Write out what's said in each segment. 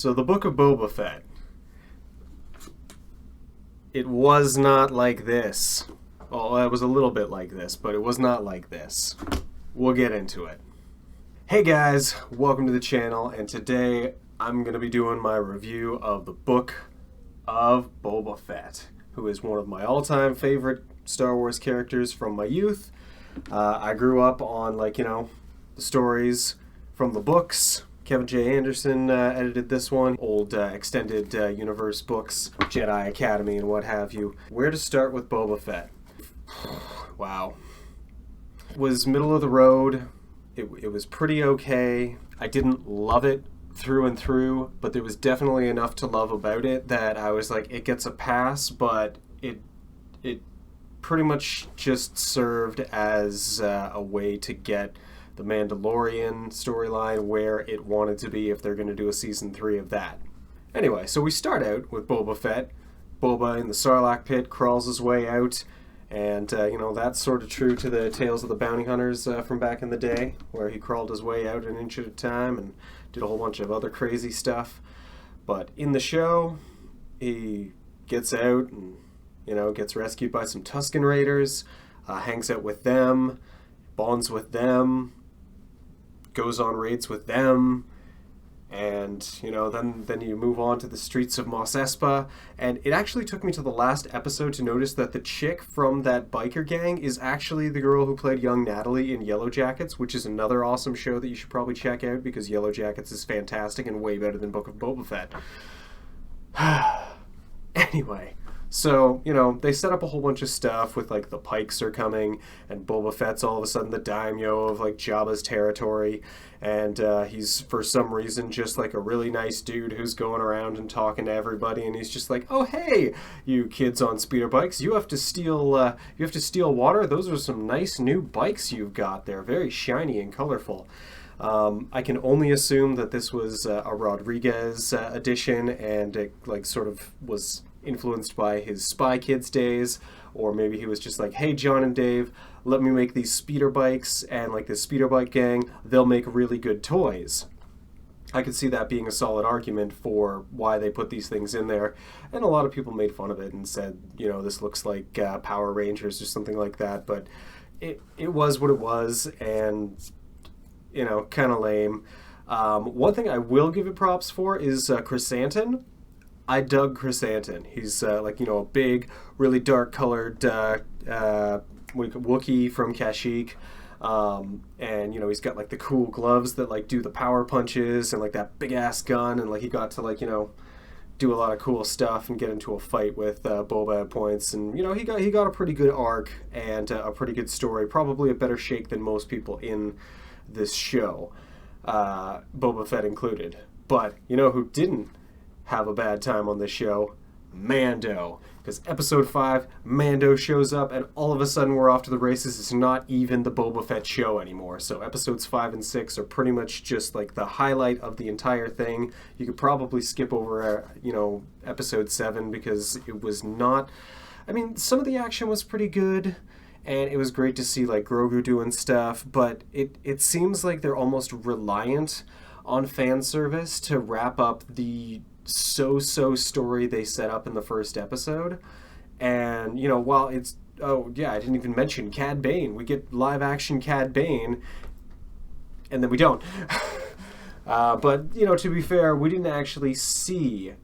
So the Book of Boba Fett, it was not like this. Well, it was a little bit like this, but it was not like this. We'll get into it. Hey guys, welcome to the channel, and today I'm going to be doing my review of the Book of Boba Fett, who is one of my all-time favorite Star Wars characters from my youth. I grew up on, the stories from the books. Kevin J. Anderson edited this one. Old extended universe books, Jedi Academy and what have you. Where to start with Boba Fett? Wow. It was middle of the road. It was pretty okay. I didn't love it through and through, but there was definitely enough to love about it that I was like, it gets a pass, but it pretty much just served as a way to get the Mandalorian storyline where it wanted to be if they're going to do a season 3 of that. Anyway, so we start out with Boba Fett. Boba in the Sarlacc pit crawls his way out, and that's sort of true to the Tales of the Bounty Hunters from back in the day, where he crawled his way out an inch at a time and did a whole bunch of other crazy stuff. But in the show, he gets out and gets rescued by some Tusken Raiders, hangs out with them, bonds with them, goes on raids with them, and then you move on to the streets of Mos Espa. And it actually took me to the last episode to notice that the chick from that biker gang is actually the girl who played young Natalie in Yellow Jackets, which is another awesome show that you should probably check out, because Yellow Jackets is fantastic and way better than Book of Boba Fett. Anyway, so, they set up a whole bunch of stuff with, the Pikes are coming, and Boba Fett's all of a sudden the daimyo of, Jabba's territory, and he's, for some reason, just, a really nice dude who's going around and talking to everybody, and he's just like, oh, hey, you kids on speeder bikes, you have to steal water? Those are some nice new bikes you've got. They're very shiny and colorful. I can only assume that this was a Rodriguez edition, and it, sort of was influenced by his Spy Kids days, or maybe he was just like, hey, John and Dave, let me make these speeder bikes, and this speeder bike gang, they'll make really good toys. I could see that being a solid argument for why they put these things in there, and a lot of people made fun of it and said, this looks like Power Rangers or something like that, but it was what it was, and kind of lame. One thing I will give it props for is Chrysanthemum. I dug Chrysanthemum. He's a big, really dark colored Wookiee from Kashyyyk, and he's got the cool gloves that do the power punches, and that big ass gun, and he got to do a lot of cool stuff and get into a fight with Boba at points, and he got a pretty good arc and a pretty good story, probably a better shake than most people in this show, Boba Fett included. But who didn't have a bad time on this show? Mando. Because episode 5, Mando shows up, and all of a sudden we're off to the races. It's not even the Boba Fett show anymore. So episodes 5 and 6 are pretty much just the highlight of the entire thing. You could probably skip over episode 7, because it was not, some of the action was pretty good, and it was great to see Grogu doing stuff, but it seems like they're almost reliant on fan service to wrap up the so-so story they set up in the first episode. And while it's, oh yeah, I didn't even mention Cad Bane. We get live action Cad Bane, and then we don't. But to be fair, we didn't actually see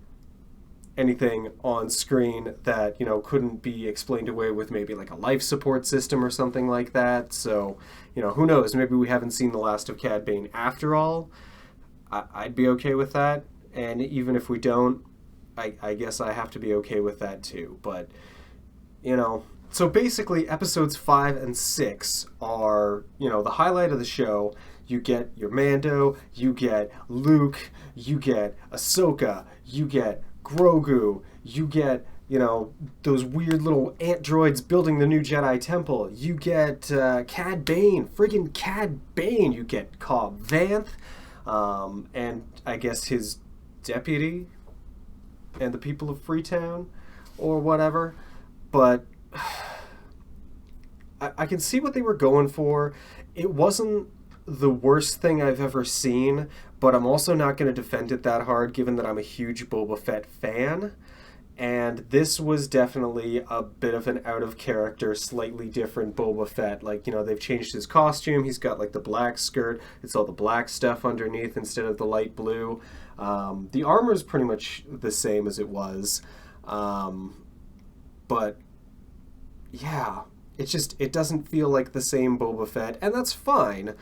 anything on screen that couldn't be explained away with maybe a life support system or something like that. So who knows, maybe we haven't seen the last of Cad Bane after all. I'd be okay with that, and even if we don't, I guess I have to be okay with that too. But so basically episodes 5 and 6 are the highlight of the show. You get your Mando, you get Luke, you get Ahsoka, you get Grogu, you get, those weird little ant droids building the new Jedi Temple, you get Cad Bane, friggin' Cad Bane, you get Cobb Vanth, and I guess his deputy, and the people of Freetown, or whatever, but I can see what they were going for. It wasn't the worst thing I've ever seen, but I'm also not going to defend it that hard given that I'm a huge Boba Fett fan. And this was definitely a bit of an out of character, slightly different Boba Fett. Like, they've changed his costume. He's got like the black skirt. It's all the black stuff underneath instead of the light blue. The armor is pretty much the same as it was. But yeah, it doesn't feel like the same Boba Fett, and that's fine.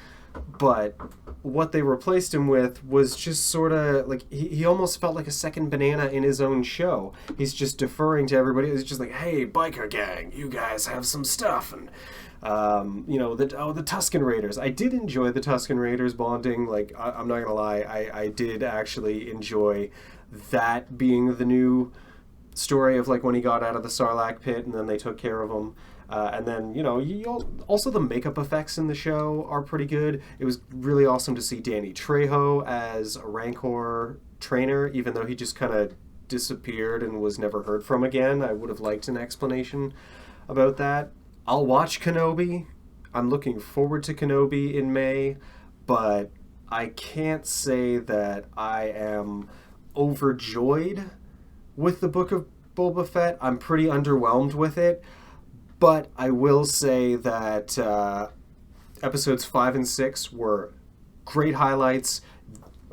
But what they replaced him with was just sort of like he almost felt like a second banana in his own show. He's just deferring to everybody. He's just like, "Hey, biker gang, you guys have some stuff," and the Tusken Raiders. I did enjoy the Tusken Raiders bonding. Like, I'm not gonna lie, I did actually enjoy that being the new story of like when he got out of the Sarlacc pit and then they took care of him. And then, also the makeup effects in the show are pretty good. It was really awesome to see Danny Trejo as a Rancor trainer, even though he just kind of disappeared and was never heard from again. I would have liked an explanation about that. I'll watch Kenobi. I'm looking forward to Kenobi in May, but I can't say that I am overjoyed with the Book of Boba Fett. I'm pretty underwhelmed with it. But I will say that episodes 5 and 6 were great highlights.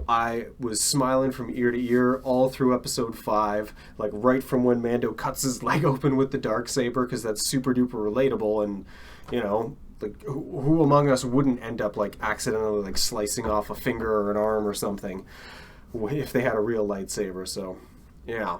I was smiling from ear to ear all through episode 5, like right from when Mando cuts his leg open with the Darksaber, because that's super duper relatable. And, like who among us wouldn't end up like accidentally like slicing off a finger or an arm or something if they had a real lightsaber? So, yeah.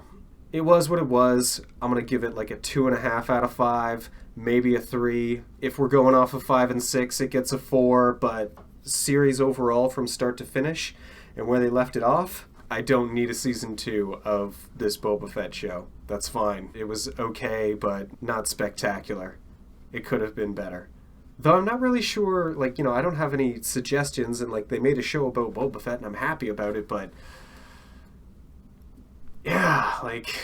It was what it was. I'm going to give it like a 2.5 out of 5, maybe a 3. If we're going off of 5 and 6, it gets a 4, but series overall from start to finish and where they left it off, I don't need a season 2 of this Boba Fett show. That's fine. It was okay, but not spectacular. It could have been better. Though I'm not really sure, like, I don't have any suggestions, and like they made a show about Boba Fett and I'm happy about it, but yeah, like,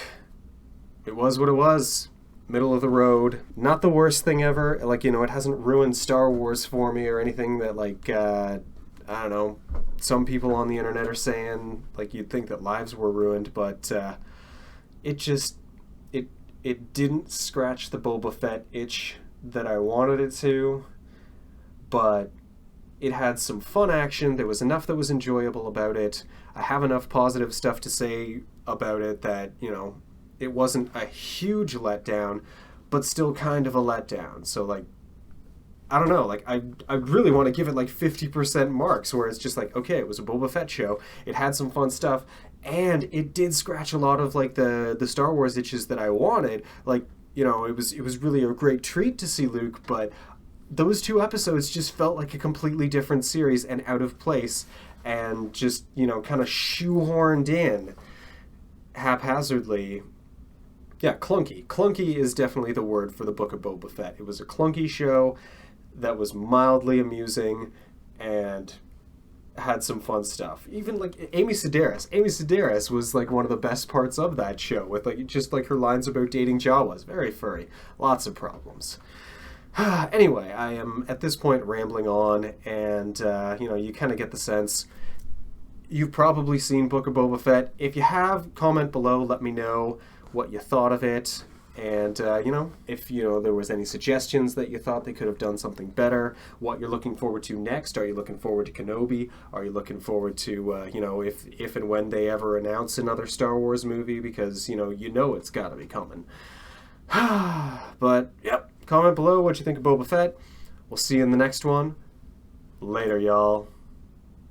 it was what it was. Middle of the road. Not the worst thing ever. Like, it hasn't ruined Star Wars for me or anything that, like, I don't know, some people on the internet are saying, like, you'd think that lives were ruined, but it didn't scratch the Boba Fett itch that I wanted it to, but it had some fun action. There was enough that was enjoyable about it. I have enough positive stuff to say about it that, it wasn't a huge letdown, but still kind of a letdown. So, like, I don't know, like, I really want to give it, like, 50% marks, where it's just like, okay, it was a Boba Fett show, it had some fun stuff, and it did scratch a lot of, like, the Star Wars itches that I wanted. Like, it was really a great treat to see Luke, but those 2 episodes just felt like a completely different series and out of place, and just, kind of shoehorned in haphazardly. Yeah, clunky. Clunky is definitely the word for the Book of Boba Fett. It was a clunky show that was mildly amusing and had some fun stuff. Even like Amy Sedaris. Amy Sedaris was like one of the best parts of that show, with like just like her lines about dating Jawas. Very furry. Lots of problems. Anyway, I am at this point rambling on, and you kind of get the sense. You've probably seen Book of Boba Fett. If you have, comment below. Let me know what you thought of it. And, if, there was any suggestions that you thought they could have done something better, what you're looking forward to next. Are you looking forward to Kenobi? Are you looking forward to, if and when they ever announce another Star Wars movie? Because, it's got to be coming. But, yep, comment below what you think of Boba Fett. We'll see you in the next one. Later, y'all.